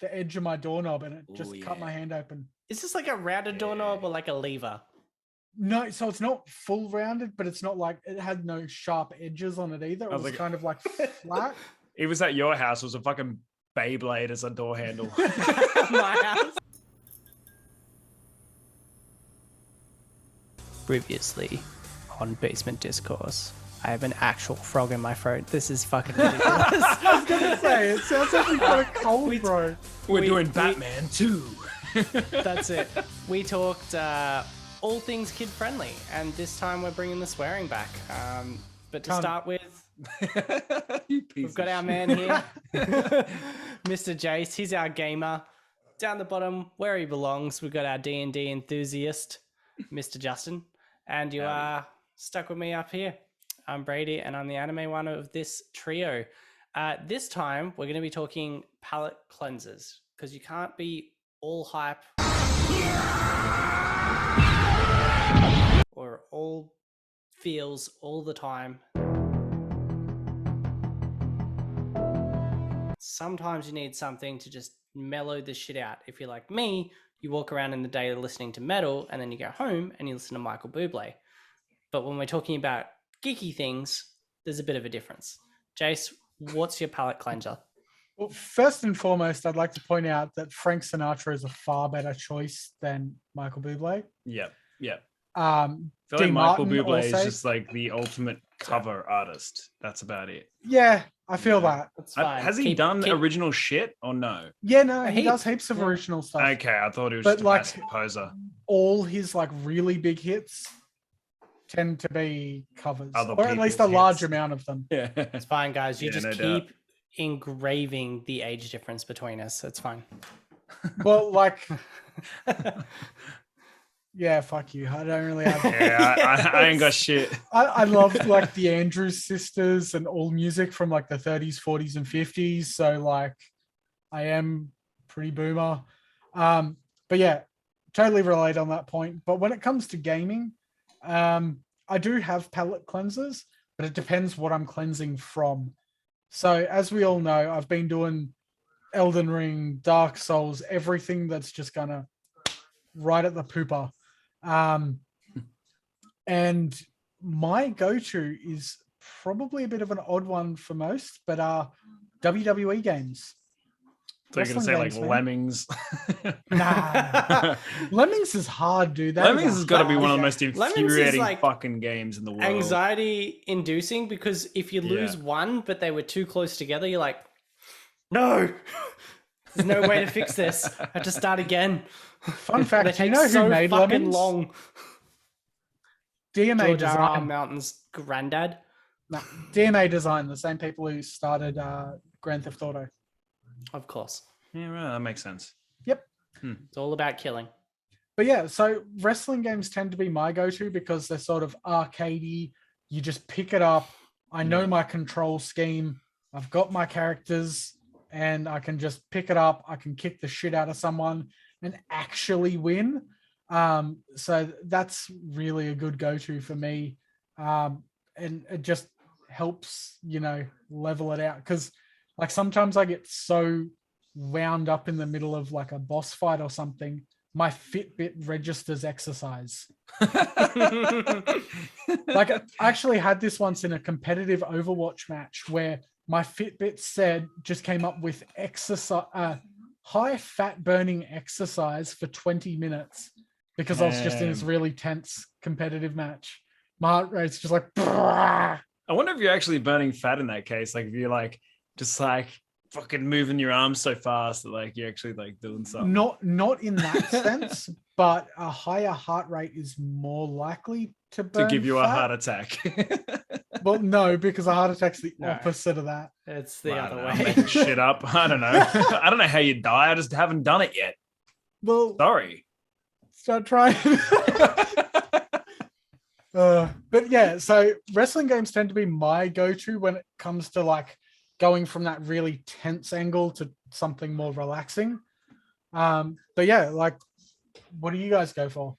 the edge of my doorknob and it just cut my hand open. Is this like a rounded doorknob or like a lever? No, so it's not full rounded, but it's not like it had no sharp edges on it either. It was kind of like flat. It was at your house. It was a fucking Beyblade as a door handle. My house. Previously on Basement Discourse, I have an actual frog in my throat. This is fucking ridiculous. I was gonna say, it sounds like we've got a cold, bro. We're doing Batman too. That's it. We talked all things kid friendly, and this time we're bringing the swearing back. But to start with, we've got our man here, Mr. Jace. He's our gamer. Down the bottom, where he belongs, we've got our D&D enthusiast, Mr. Justin. And you are stuck with me up here. I'm Brady, and I'm the anime one of this trio. This time, we're going to be talking palate cleansers, because you can't be all hype or all feels all the time. Sometimes you need something to just mellow the shit out. If you're like me, you walk around in the day listening to metal, and then you go home and you listen to Michael Bublé. But when we're talking about geeky things, there's a bit of a difference. Jace, what's your palate cleanser? Well, first and foremost, I'd like to point out that Frank Sinatra is a far better choice than Michael Bublé. Yep. I feel like Michael Bublé is just like the ultimate cover artist. That's about it. Yeah, I feel that. That's fine. Has he done original shit or no? Yeah, no, he does heaps of original stuff. Okay, I thought he was just a passive poser. All his like really big hits tend to be covers, Other or at least a large amount of them. Yeah, it's fine, guys. You just keep doubt. engraving the age difference between us. It's fine. Well, like, yeah, fuck you. I don't really have. Yeah, I ain't got shit. I love like the Andrews sisters and all music from like the 30s, 40s, and 50s. So like, I am pretty boomer. But yeah, totally relate on that point. But when it comes to gaming, I do have palate cleansers, but it depends what I'm cleansing from. So as we all know, I've been doing Elden Ring, Dark Souls, everything that's just gonna right at the pooper. And my go-to is probably a bit of an odd one for most, but WWE games. So you're going to say like Lemmings? Nah. Lemmings is hard, dude. Lemmings has got to be one of the most infuriating like fucking games in the world. Anxiety inducing, because if you lose one, but they were too close together, you're like, no, there's no way to fix this. I have to start again. Fun fact, do you know who made Lemmings? Long. DMA George Design. R. Mountain's granddad. No, DMA Design, the same people who started Grand Theft Auto. Of course. Yeah, right. That makes sense. Yep. It's all about killing. But yeah, so wrestling games tend to be my go-to because they're sort of arcadey. You just pick it up. I know my control scheme. I've got my characters, and I can just pick it up. I can kick the shit out of someone and actually win. So that's really a good go-to for me. And it just helps, level it out. Because like sometimes I get so wound up in the middle of like a boss fight or something, my Fitbit registers exercise. Like I actually had this once in a competitive Overwatch match where my Fitbit just came up with exercise, high fat burning exercise for 20 minutes because I was just in this really tense competitive match. My heart rate's just like, brrr. I wonder if you're actually burning fat in that case. Like if you're like, just like fucking moving your arms so fast that like you're actually like doing something. Not in that sense, but a higher heart rate is more likely to burn to give you fat. a heart attack. Well, no, because a heart attack's the opposite of that. It's the other way. I'm making shit up. I don't know. I don't know how you die. I just haven't done it yet. Well, sorry. Start trying. But yeah, so wrestling games tend to be my go-to when it comes to like going from that really tense angle to something more relaxing. But yeah, like, what do you guys go for?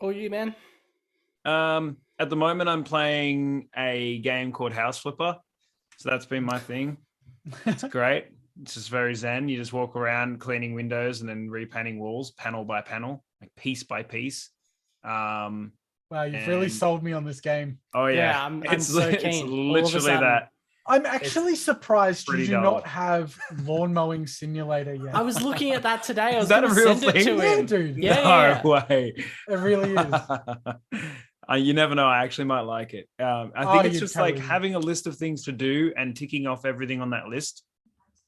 Oh, you, man? At the moment, I'm playing a game called House Flipper. So that's been my thing. It's great. It's just very zen. You just walk around cleaning windows and then repainting walls, panel by panel, like piece by piece. Wow, you've really sold me on this game. Oh yeah, I'm so keen. It's literally that. I'm actually surprised you do not have lawn mowing simulator yet. I was looking at that today. I was Is that going a to real send it thing? to Yeah, him. dude. Yeah, No way. It really is. You never know. I actually might like it. I think it's you just totally like will. having a list of things to do and ticking off everything on that list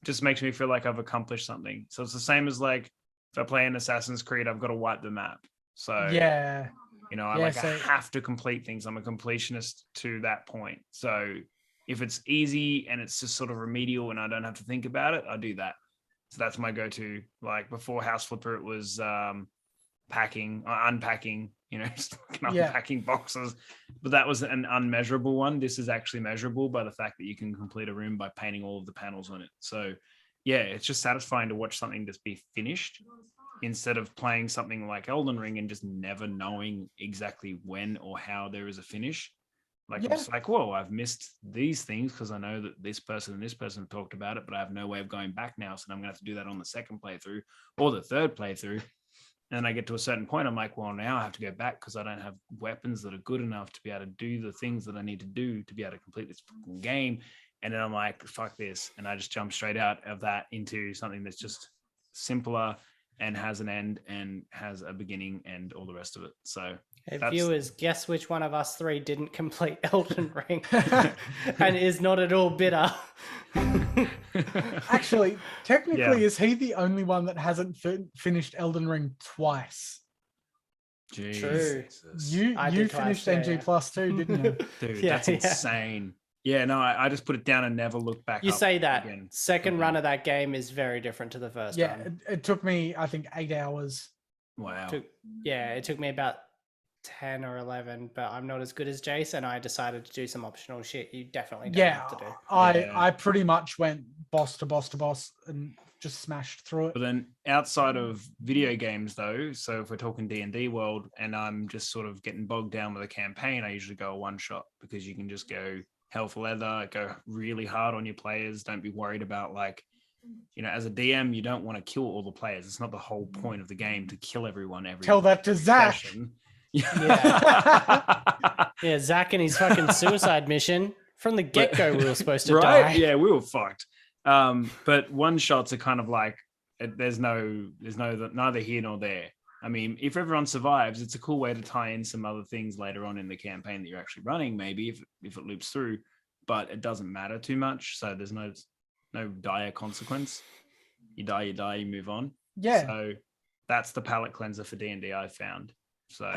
just makes me feel like I've accomplished something. So it's the same as like if I play an Assassin's Creed, I've got to wipe the map. So Yeah. you know, I have to complete things. I'm a completionist to that point. So if it's easy and it's just sort of remedial and I don't have to think about it, I do that. So that's my go-to. Like before House Flipper, it was unpacking, you know, just unpacking boxes. But that was an unmeasurable one. This is actually measurable by the fact that you can complete a room by painting all of the panels on it. So yeah, it's just satisfying to watch something just be finished instead of playing something like Elden Ring and just never knowing exactly when or how there is a finish. Like I'm just like, whoa, I've missed these things because I know that this person and this person talked about it, but I have no way of going back now. So I'm going to have to do that on the second playthrough or the third playthrough. And I get to a certain point, I'm like, well, now I have to go back because I don't have weapons that are good enough to be able to do the things that I need to do to be able to complete this fucking game. And then I'm like, fuck this. And I just jump straight out of that into something that's just simpler and has an end and has a beginning and all the rest of it. So hey, viewers, guess which one of us three didn't complete Elden Ring and is not at all bitter. Actually, technically, is he the only one that hasn't finished Elden Ring twice? Jeez. True. You finished NG Plus too, didn't you? Dude, that's insane. Yeah, no, I just put it down and never looked back. You say that again. second run of that game is very different to the first run. It took me, I think, 8 hours. Wow. It took me about 10 or 11, but I'm not as good as Jace, and I decided to do some optional shit you definitely don't have to do. I pretty much went boss to boss to boss and just smashed through it. But then outside of video games though, so if we're talking D&D world and I'm just sort of getting bogged down with a campaign, I usually go a one shot because you can just go hell for leather, go really hard on your players. Don't be worried about like, you know, as a DM, you don't want to kill all the players. It's not the whole point of the game to kill everyone Tell that to Zach. session. Yeah, Zach and his fucking suicide mission. From the get-go, we were supposed to die. Yeah, we were fucked. But one shots are kind of like there's neither here nor there. I mean, if everyone survives, it's a cool way to tie in some other things later on in the campaign that you're actually running, maybe if it loops through, but it doesn't matter too much. So there's no dire consequence. You die, you move on. Yeah. So that's the palate cleanser for D&D I've found. So,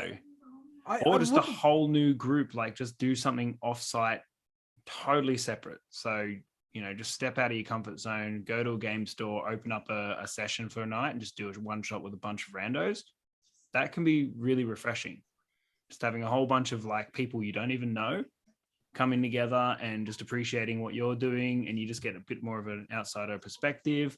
or just a whole new group, like just do something offsite, totally separate. So, you know, just step out of your comfort zone, go to a game store, open up a session for a night and just do a one shot with a bunch of randos. That can be really refreshing. Just having a whole bunch of like people you don't even know coming together and just appreciating what you're doing. And you just get a bit more of an outsider perspective.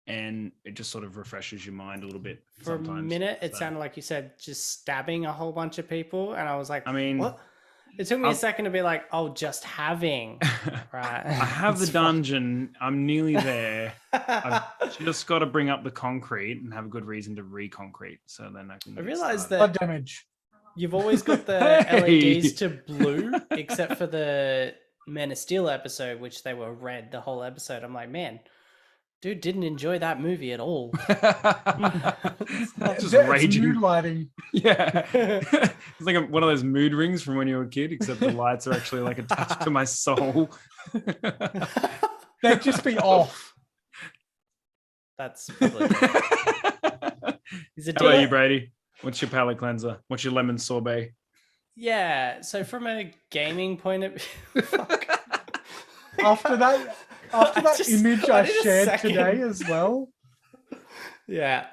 And it just sort of refreshes your mind a little bit. For a minute, it sounded like you said just stabbing a whole bunch of people. And I was like, I mean, what? It took me a second to be like, oh, just having. Right. I have the dungeon. I'm nearly there. I've just got to bring up the concrete and have a good reason to re-concrete. So then I can. I realized that blood damage. You've always got the LEDs to blue, except for the Men of Steel episode, which they were red the whole episode. I'm like, man. Dude didn't enjoy that movie at all. Just raging. Mood lighting. Yeah. It's like one of those mood rings from when you were a kid, except the lights are actually like attached to my soul. They'd just be off. That's probably How about you, Brady? What's your palate cleanser? What's your lemon sorbet? Yeah, so from a gaming point of view, After that image I shared today as well. Yeah.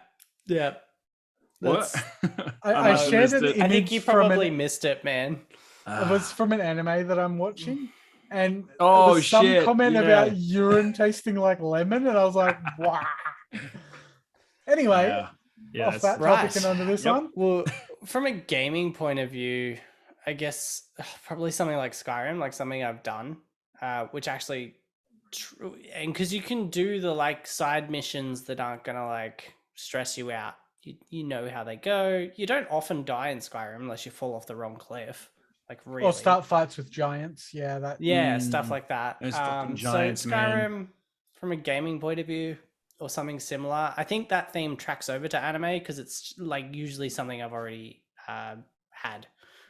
What? I shared an image. I think you probably missed it, man. It was from an anime that I'm watching. And there was some comment about urine tasting like lemon. And I was like, wow. Anyway, off that topic and onto this one. Well, from a gaming point of view, I guess probably something like Skyrim, like something I've done, which actually True, and because you can do the like side missions that aren't gonna like stress you out. You know how they go. You don't often die in Skyrim unless you fall off the wrong cliff. Like really. Or start fights with giants. Yeah, that. Yeah, stuff like that. Those fucking So giants, Skyrim, man. from a gaming point of view, or something similar. I think that theme tracks over to anime because it's like usually something I've already had.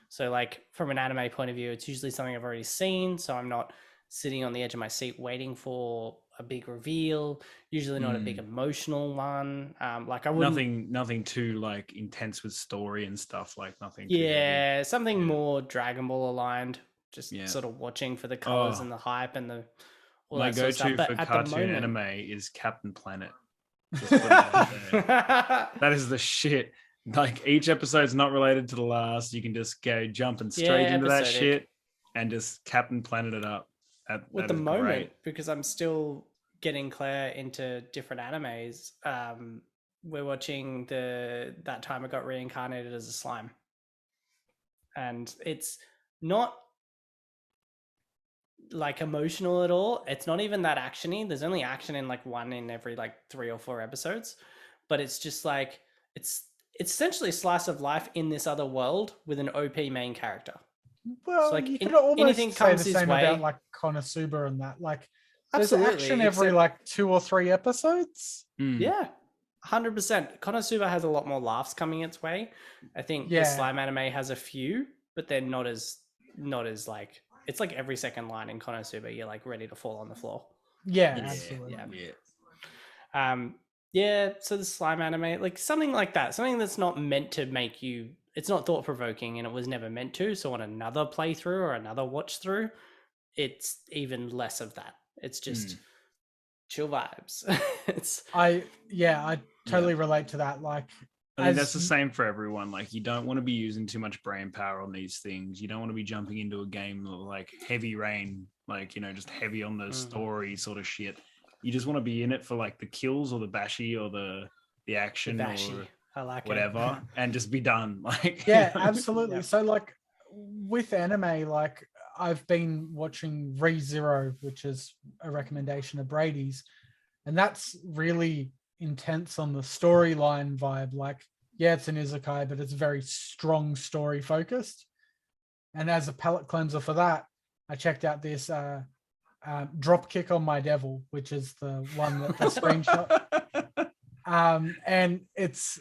So like from an anime point of view, it's usually something I've already seen. So I'm not sitting on the edge of my seat waiting for a big reveal. Usually not a big emotional one. Like I wouldn't nothing too like intense with story and stuff. Like nothing. Yeah, something more Dragon Ball aligned. Just Yeah. sort of watching for the colors and the hype and the all My that sort of go-to stuff. for But at cartoon the moment, anime is Captain Planet. Just put it out there. That is the shit. Like each episode's not related to the last. You can just go jumping straight into that episodic. shit and just Captain Planet it up. At the moment, because I'm still getting Claire into different animes, we're watching that time I got reincarnated as a slime. And it's not like emotional at all. It's not even that actiony. There's only action in like one in every like 3 or 4 episodes, but it's just like it's essentially a slice of life in this other world with an OP main character. Well, so like you could almost anything say comes the his same way. about like Konosuba and that. Like, there's Absolutely, action every like 2 or 3 episodes. Yeah, 100%. Konosuba has a lot more laughs coming its way. I think the slime anime has a few, but they're not as like, it's like every second line in Konosuba, you're like ready to fall on the floor. Yeah, absolutely. Yeah. So the slime anime, like something like that, something that's not meant to make you, it's not thought provoking and it was never meant to. So on another playthrough or another watch through, it's even less of that. It's just chill vibes. I totally relate to that. Like, I think that's the same for everyone. Like, you don't want to be using too much brain power on these things. You don't want to be jumping into a game like heavy rain, like, you know, just heavy on the story sort of shit. You just want to be in it for like the kills or the bashy or the action or I like whatever, and just be done. Like, yeah, absolutely. So like with anime, like I've been watching ReZero, which is a recommendation of Brady's, and that's really intense on the storyline vibe. Like, yeah, it's an isekai, but it's very strong story focused. And as a palate cleanser for that, I checked out this Dropkick on My Devil, which is the one that the screenshot. And it's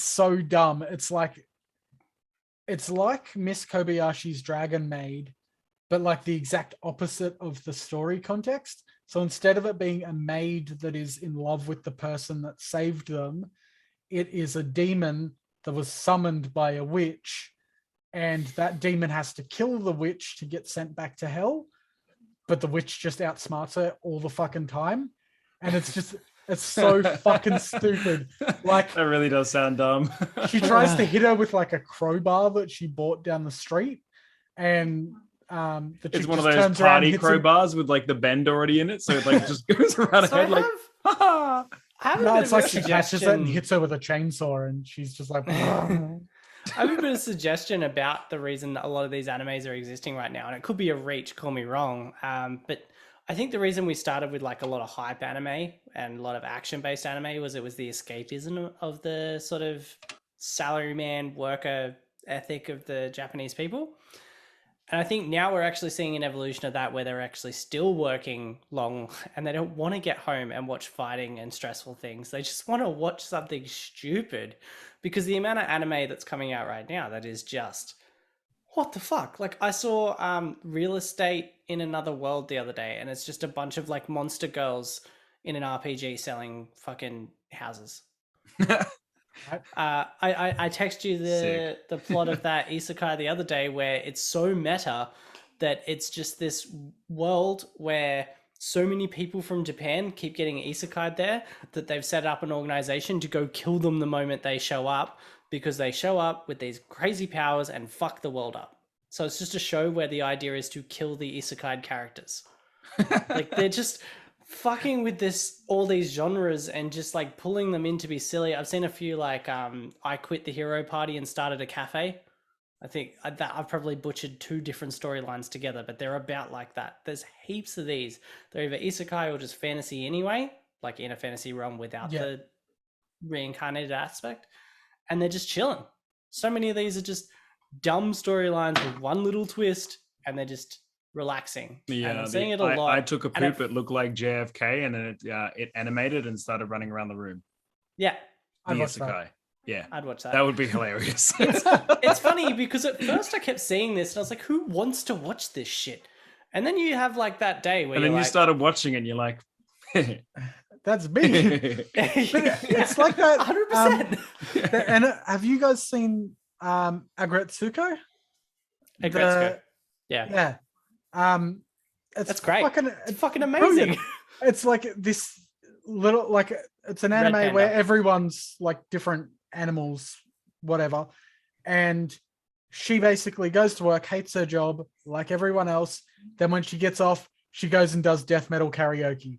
so dumb. It's like Miss Kobayashi's Dragon Maid, but like the exact opposite of the story context. So instead of it being a maid that is in love with the person that saved them, it is a demon that was summoned by a witch, and that demon has to kill the witch to get sent back to hell. But the witch just outsmarts her all the fucking time. And it's so fucking stupid. Like, that really does sound dumb. She tries to hit her with like a crowbar that she bought down the street, and it's one of those party crowbars with like the bend already in it, so it like just goes around her head like. It's like she catches it and hits her with a chainsaw, and she's just like. I have a bit of suggestion about the reason that a lot of these animes are existing right now, and it could be a reach, call me wrong, but I think the reason we started with like a lot of hype anime and a lot of action-based anime was it was the escapism of the sort of salaryman worker ethic of the Japanese people. And I think now we're actually seeing an evolution of that where they're actually still working long and they don't want to get home and watch fighting and stressful things. They just want to watch something stupid, because the amount of anime that's coming out right now that is just, what the fuck? Like, I saw Real Estate in Another World the other day, and it's just a bunch of like monster girls in an RPG selling fucking houses. I text you the plot of that isekai the other day, where it's so meta that it's just this world where so many people from Japan keep getting isekai'd there that they've set up an organization to go kill them the moment they show up, because they show up with these crazy powers and fuck the world up. So it's just a show where the idea is to kill the isekai characters. Like, they're just fucking with all these genres and just like pulling them in to be silly. I've seen a few like I Quit the Hero Party and Started a Cafe. I think that I've probably butchered 2 different storylines together, but they're about like that. There's heaps of these. They're either isekai or just fantasy anyway, like in a fantasy realm without the reincarnated aspect, and they're just chilling. So many of these are just dumb storylines with one little twist, and they're just relaxing. Yeah, and I'm seeing it a lot. I took a poop. It looked like JFK, and then it animated and started running around the room. Yeah, the isekai. Yeah, I'd watch that. That would be hilarious. It's funny because at first I kept seeing this and I was like, who wants to watch this shit? And then you have like that day where you started watching it and you're like, that's me. It's like that. 100%. And have you guys seen Agretsuko? Agretsuko. Yeah. It's great. It's fucking amazing. Brilliant. It's like this little, like, it's an anime where everyone's like different animals, whatever. And she basically goes to work, hates her job like everyone else. Then when she gets off, she goes and does death metal karaoke.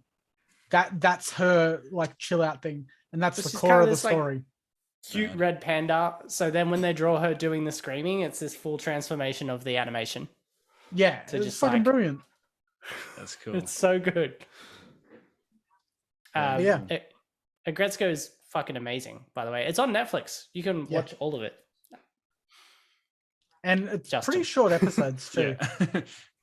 That's her like chill out thing. And that's the core of the story. Like, cute red panda. So then when they draw her doing the screaming, it's this full transformation of the animation. Yeah, it's fucking brilliant. That's cool. It's so good. Agretsuko is fucking amazing, by the way. It's on Netflix. You can watch all of it. And it's pretty short episodes too.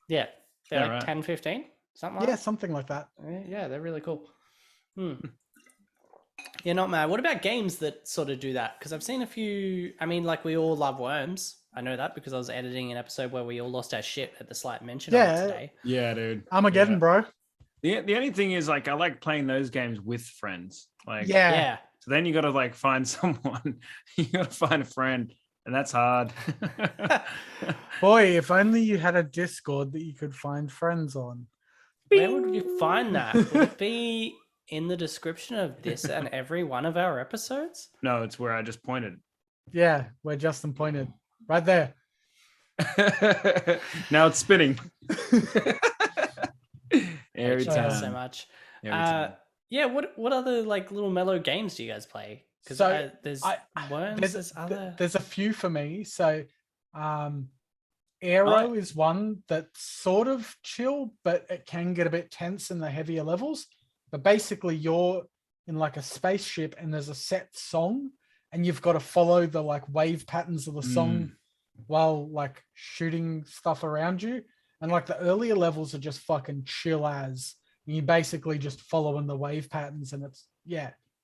Yeah. They're like 10, 15, something like that. Yeah, something like that. Yeah, they're really cool. Yeah, not mad. What about games that sort of do that? Because I've seen a few, I mean, like we all love worms. I know that because I was editing an episode where we all lost our shit at the slight mention of it today. Yeah, dude. Armageddon, bro. The only thing is, like, I like playing those games with friends. Like, yeah. So then you got to like find someone. You got to find a friend, and that's hard. Boy, if only you had a Discord that you could find friends on. Where would you find that? Would it be in the description of this and every one of our episodes? No, it's where I just pointed. Yeah, where Justin pointed. Right there. Now it's spinning. Every time. So much. Yeah, what other like little mellow games do you guys play? Because there's worms. There's a few for me. So Aero is one that's sort of chill, but it can get a bit tense in the heavier levels. But basically you're in like a spaceship and there's a set song and you've got to follow the like wave patterns of the song while like shooting stuff around you. And like the earlier levels are just fucking chill as. You basically just following the wave patterns and it's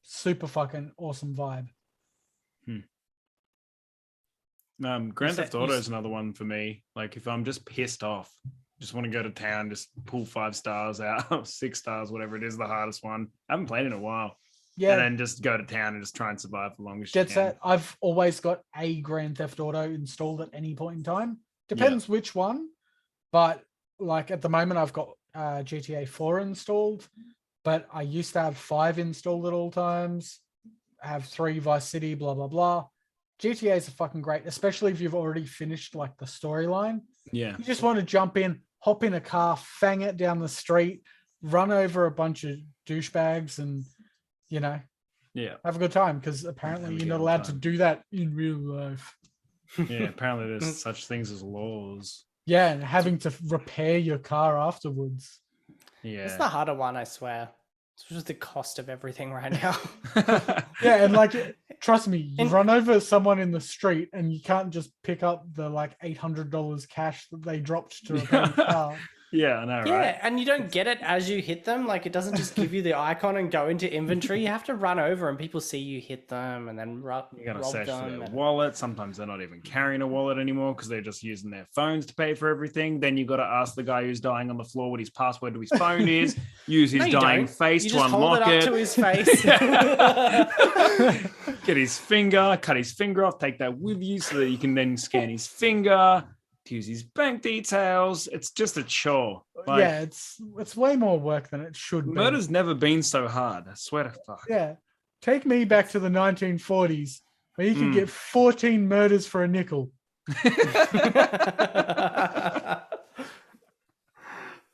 super fucking awesome vibe. Grand Theft Auto is another one for me. Like if I'm just pissed off, just want to go to town, just pull 5 stars out, 6 stars, whatever it is, the hardest one. I haven't played in a while. Yeah. And then just go to town and just try and survive for long as you can. Set. I've always got a Grand Theft Auto installed at any point in time. Depends which one. But like at the moment I've got GTA 4 installed, but I used to have 5 installed at all times. I have 3 Vice City, blah, blah, blah. GTAs are fucking great, especially if you've already finished like the storyline. Yeah. You just want to jump in, hop in a car, fang it down the street, run over a bunch of douchebags and, you know, have a good time because apparently you're not allowed to do that in real life. Yeah, apparently there's such things as laws. Yeah, and having to repair your car afterwards. Yeah. It's the harder one, I swear. It's just the cost of everything right now. Yeah, and like, trust me, you run over someone in the street and you can't just pick up the like $800 cash that they dropped to repair the car. Yeah, I know, right? Yeah, and you don't get it as you hit them. Like, it doesn't just give you the icon and go into inventory. You have to run over and people see you hit them and then you got to search for their wallet. Sometimes they're not even carrying a wallet anymore because they're just using their phones to pay for everything. Then you got to ask the guy who's dying on the floor what his password to his phone is. Use his dying face to unlock it. To his face. Get his finger, cut his finger off, take that with you so that you can then scan his finger. Use his bank details. It's just a chore. Like, yeah, it's way more work than it should be. Murder's never been so hard. I swear to fuck. Yeah. Take me back to the 1940s where you could get 14 murders for a nickel.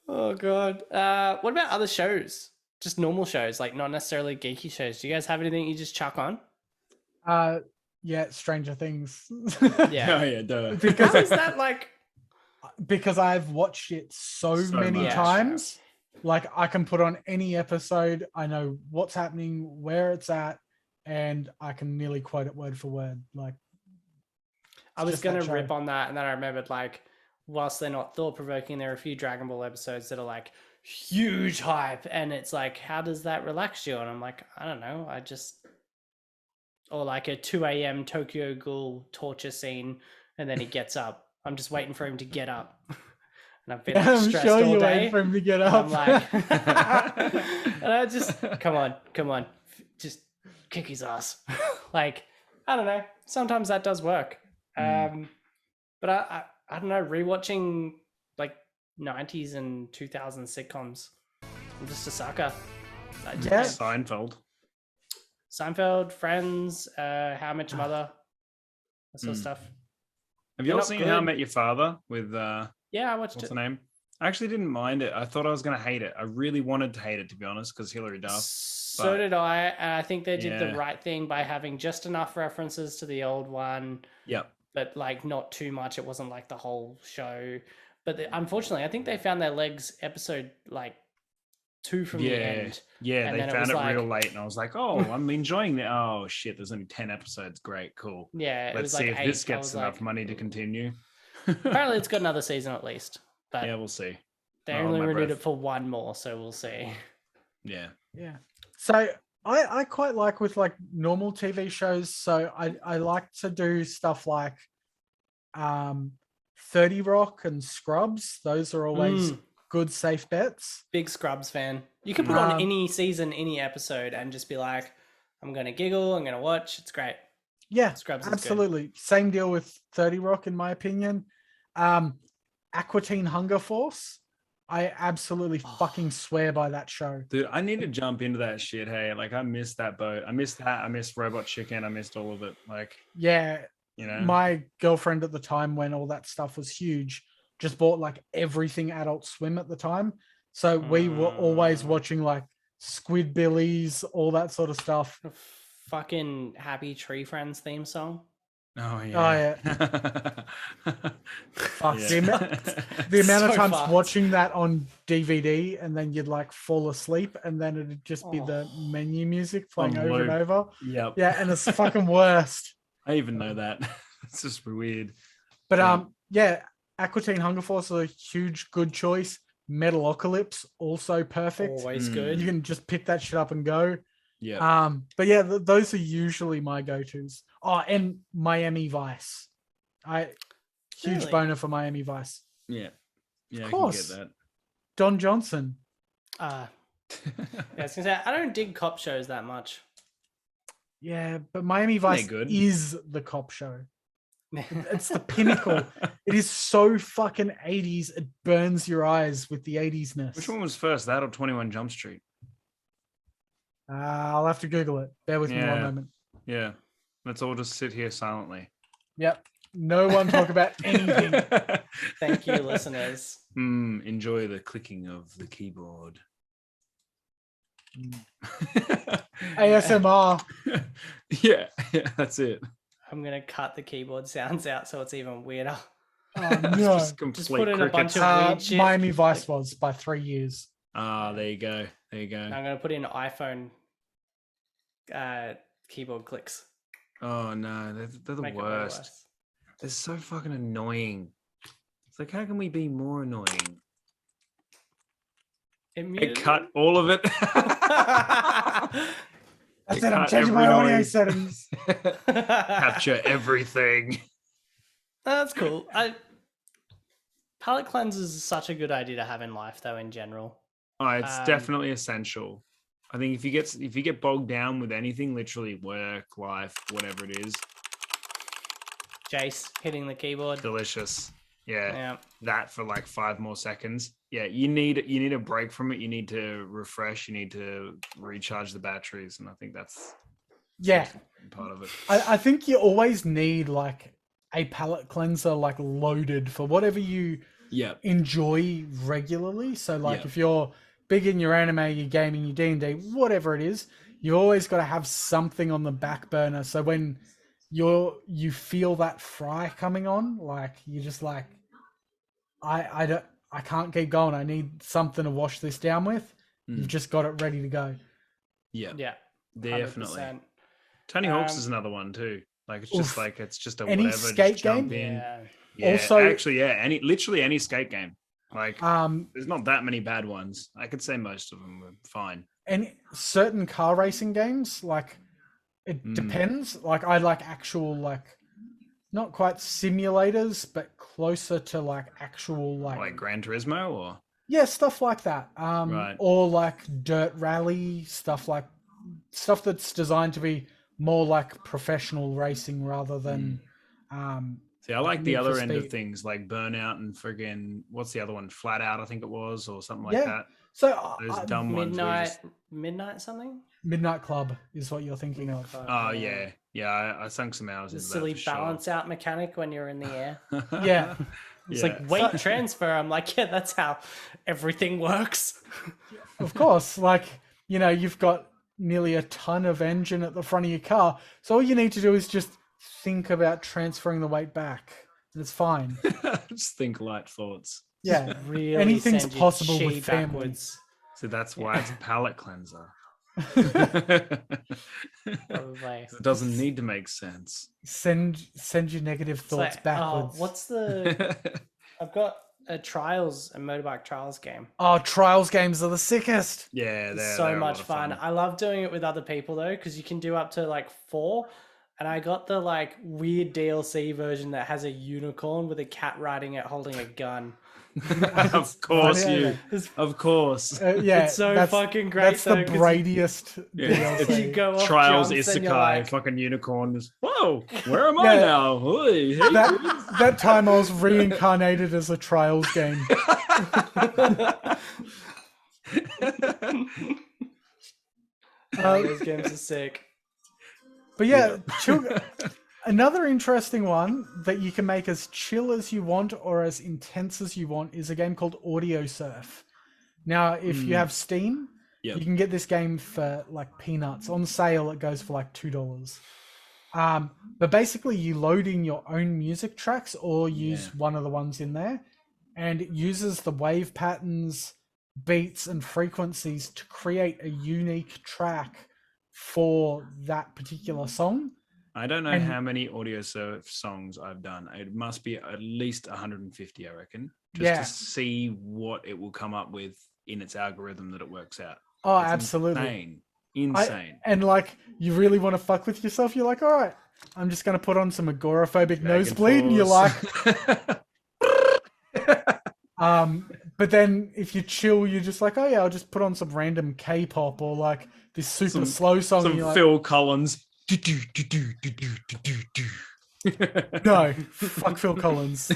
Oh, God. What about other shows? Just normal shows, like not necessarily geeky shows. Do you guys have anything you just chuck on? Yeah, Stranger Things. Yeah. Oh yeah, duh. How is that like? Because I've watched it so many much. times. Like I can put on any episode. I know what's happening, where it's at, and I can nearly quote it word for word. Like I was going to rip on that, and then I remembered, like, whilst they're not thought-provoking, there are a few Dragon Ball episodes that are, like, huge hype, and it's like, how does that relax you? And I'm like, I don't know, or like a 2 a.m. Tokyo Ghoul torture scene, and then he gets up. I'm just waiting for him to get up. And I've been like, stressed all day. Waiting for him to get up. I'm like, and I just, come on, just kick his ass. Like, I don't know. Sometimes that does work. But I don't know, rewatching like 90s and 2000s sitcoms. I'm just a sucker. Yeah. Seinfeld, Friends, How I Met Your Mother, that sort of stuff. Have you all seen How I Met Your Father with yeah, I watched what's the name? I actually didn't mind it. I thought I was going to hate it. I really wanted to hate it, to be honest, because Hilary Duff. So did I. And I think they did the right thing by having just enough references to the old one. Yep. But like not too much. It wasn't like the whole show. But unfortunately, I think they found their legs episode like 2 from the end. Yeah, and they found it real late, and I was like, "Oh, I'm enjoying it." Oh shit, there's only 10 episodes. Great, cool. Yeah, let's see if this gets enough money to continue. Apparently, it's got another season at least. But yeah, we'll see. They only renewed it for one more, so we'll see. Yeah. So I quite like with like normal TV shows. So I like to do stuff like 30 Rock and Scrubs. Those are always good, safe bets. Big Scrubs fan. You can put on any season, any episode, and just be like, I'm going to giggle, I'm going to watch. It's great. Yeah, Scrubs absolutely. Same deal with 30 Rock, in my opinion. Aqua Teen Hunger Force. I absolutely fucking swear by that show. Dude, I need to jump into that shit. Hey, like I missed that boat. I missed that. I missed Robot Chicken. I missed all of it. Like, yeah, you know, my girlfriend at the time when all that stuff was huge just bought like everything Adult Swim at the time. So we were always watching like Squidbillies, all that sort of stuff. Fucking Happy Tree Friends theme song. Oh yeah. Fuck. The amount of times watching that on DVD and then you'd like fall asleep and then it'd just be the menu music playing over and over. Yep. Yeah, and it's fucking worst. I even know that. It's just weird. But Aqua Teen Hunger Force is a huge good choice. Metalocalypse also perfect. Always good. You can just pick that shit up and go. Yeah. But yeah, those are usually my go-tos. Oh, and Miami Vice. Huge boner for Miami Vice. Yeah. Yeah, of course. I can get that. Don Johnson. I was gonna say I don't dig cop shows that much. Yeah, but Miami Vice is the cop show. It's the pinnacle. It is so fucking 80s. It burns your eyes with the 80s-ness. Which one was first, that or 21 Jump Street? I'll have to Google it. Bear with me one moment. Yeah. Let's all just sit here silently. Yep. No one talk about anything. Thank you, listeners. Enjoy the clicking of the keyboard. ASMR. Yeah, that's it. I'm going to cut the keyboard sounds out so it's even weirder. Oh, no. Just put in a bunch of weird shit. Miami Vice was by 3 years. There you go. There you go. I'm going to put in iPhone keyboard clicks. Oh, no. They're the worst. They're so fucking annoying. It's like, how can we be more annoying? Cut all of it. That's it. I'm changing my audio settings. Capture everything. That's cool. Palette cleansers is such a good idea to have in life, though. In general, it's definitely essential. I think if you get bogged down with anything, literally work, life, whatever it is. Jace hitting the keyboard. Delicious. Yeah. That for like 5 more seconds. Yeah, you need a break from it. You need to refresh. You need to recharge the batteries, and I think that's part of it. I think you always need like a palette cleanser like loaded for whatever you enjoy regularly. So like if you're big in your anime, your gaming, your D&D, whatever it is, you've always got to have something on the back burner. So when you feel that fry coming on, like you're just like, I can't keep going. I need something to wash this down with. You've just got it ready to go. Yeah, definitely. 100%. Tony Hawk's is another one too. Like it's just a any whatever skate just jump game? in. Yeah, also, actually, any skate game. Like there's not that many bad ones. I could say most of them were fine. And certain car racing games, like it depends. Like I like actual not quite simulators, but closer to like actual like Gran Turismo or stuff like that. Right. Or like dirt rally stuff that's designed to be more like professional racing rather than. See, I like the other end of things like Burnout and friggin' what's the other one? Flat Out, I think it was, or something like that. So those dumb Midnight something. Midnight Club is what you're thinking of. Oh yeah. I sunk some hours into that. Silly balance out mechanic when you're in the air. Yeah. It's like weight transfer. I'm like, yeah, that's how everything works. Of course. Like, you've got nearly a ton of engine at the front of your car. So all you need to do is just think about transferring the weight back. And it's fine. Just think light thoughts. Yeah. Really anything's possible with backwards. So that's why it's a palate cleanser. It doesn't need to make sense. Send your negative thoughts backwards. I've got a motorbike trials game. Oh, trials games are the sickest. Yeah, they're so much fun. I love doing it with other people though, because you can do up to like 4. And I got the like weird DLC version that has a unicorn with a cat riding it holding a gun. Of course. It's so fucking great. That's the Bradyest DLC. You go off Trials Isekai, fucking unicorns. Whoa, where am I now? Hey, that time I was reincarnated as a Trials game. Those games are sick. But another interesting one that you can make as chill as you want or as intense as you want is a game called Audio Surf. Now, if you have Steam, you can get this game for like peanuts. On sale, it goes for like $2. But basically, you load in your own music tracks or use one of the ones in there, and it uses the wave patterns, beats, and frequencies to create a unique track for that particular song. I don't know how many Audio Surf songs I've done. It must be at least 150, I reckon, just to see what it will come up with in its algorithm that it works out. Oh, it's absolutely. Insane. And like, you really want to fuck with yourself, you're like, all right, I'm just going to put on some agoraphobic nosebleed, and you're like... but then if you chill, you're just like, oh yeah, I'll just put on some random K-pop or like this super slow song. Some Phil Collins. No, fuck Phil Collins.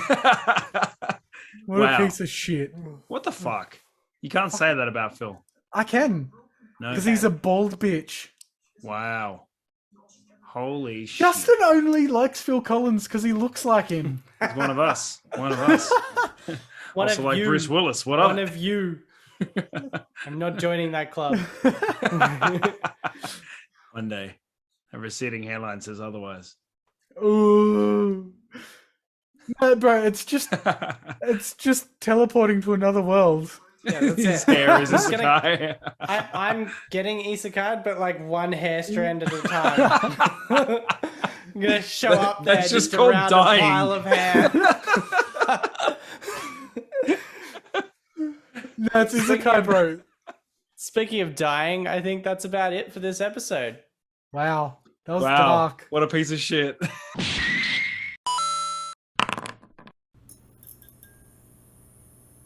What a piece of shit. What the fuck? You can't say that about Phil. I can. No. Because he's a bald bitch. Wow. Holy shit. Justin only likes Phil Collins because he looks like him. He's one of us. Also like Bruce Willis. What up? One of you. I'm not joining that club. One day. A receding hairline says otherwise. Ooh. No, bro, it's just teleporting to another world. Yeah, that's His hair is isekai. I'm getting isekai, but like one hair strand at a time. I'm gonna show up there. That's just called called dying. A pile of hair. That's isekai, bro. Speaking of dying, I think that's about it for this episode. Wow, that was dark. What a piece of shit.